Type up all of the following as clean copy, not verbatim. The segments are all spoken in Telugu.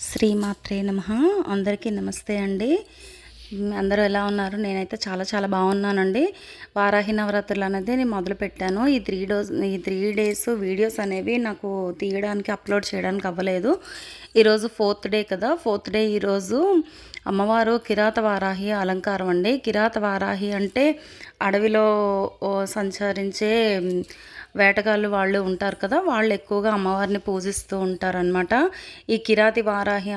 శ్రీమాత్రే నమః. అందరికీ నమస్తే అండి. అందరూ ఎలా ఉన్నారు? నేనైతే చాలా చాలా బాగున్నానండి. వారాహి నవరాత్రులు అనేది నేను మొదలుపెట్టాను. ఈ 3 డేస్ వీడియోస్ అనేవి నాకు తీయడానికి అప్లోడ్ చేయడానికి అవ్వలేదు. ఈరోజు 4th డే కదా. 4th డే ఈరోజు అమ్మవారు కిరాత వారాహి అలంకారం అండి. కిరాత వారాహి అంటే అడవిలో సంచరించే వేటగాళ్ళు వాళ్ళు ఉంటారు కదా, వాళ్ళు ఎక్కువగా అమ్మవారిని పూజిస్తూ ఉంటారనమాట. ఈ కిరాతి వారాహి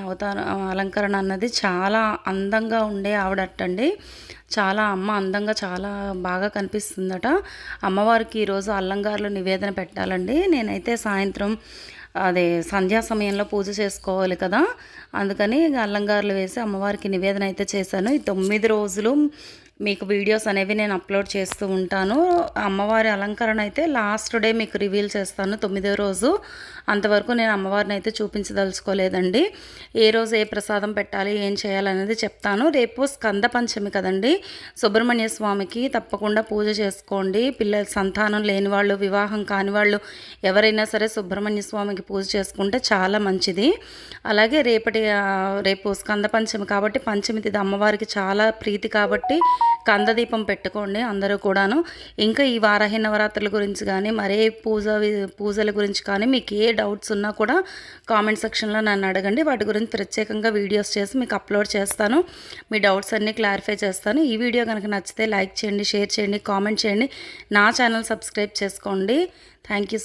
అలంకరణ అన్నది చాలా అందంగా ఉండే ఆవిడటండి. చాలా అందంగా చాలా బాగా కనిపిస్తుందట. అమ్మవారికి ఈరోజు అల్లంగారులు నివేదన పెట్టాలండి. నేనైతే సాయంత్రం సంధ్యా సమయంలో పూజ చేసుకోవాలి కదా, అందుకని అల్లంగారులు వేసి అమ్మవారికి నివేదన అయితే చేశాను. ఈ 9 రోజులు మీకు వీడియోస్ అనేవి నేను అప్లోడ్ చేస్తూ ఉంటాను. అమ్మవారి అలంకరణ అయితే లాస్ట్ డే మీకు రివీల్ చేస్తాను, 9వ రోజు. అంతవరకు నేను అమ్మవారిని అయితే చూపించదలుచుకోలేదండి. ఏ రోజు ఏ ప్రసాదం పెట్టాలి, ఏం చేయాలనేది చెప్తాను. రేపు స్కంద పంచమి కదండి. సుబ్రహ్మణ్య స్వామికి తప్పకుండా పూజ చేసుకోండి. పిల్లల సంతానం లేని వాళ్ళు, వివాహం కాని వాళ్ళు ఎవరైనా సరే సుబ్రహ్మణ్య స్వామికి పూజ చేసుకుంటే చాలా మంచిది. అలాగే రేపు స్కంద పంచమి కాబట్టి పంచమి తిథి అమ్మవారికి చాలా ప్రీతి కాబట్టి కందదీపం పెట్టుకోండి అందరూ కూడాను. ఇంకా ఈ వారాహి నవరాత్రుల గురించి కానీ మరే పూజల గురించి కానీ మీకు ఏ డౌట్స్ ఉన్నా కూడా కామెంట్ సెక్షన్లో నన్ను అడగండి. వాటి గురించి ప్రత్యేకంగా వీడియోస్ చేసి మీకు అప్లోడ్ చేస్తాను. మీ డౌట్స్ అన్నీ క్లారిఫై చేస్తాను. ఈ వీడియో కనుక నచ్చితే లైక్ చేయండి, షేర్ చేయండి, కామెంట్ చేయండి. నా ఛానల్ సబ్స్క్రైబ్ చేసుకోండి. Thank you.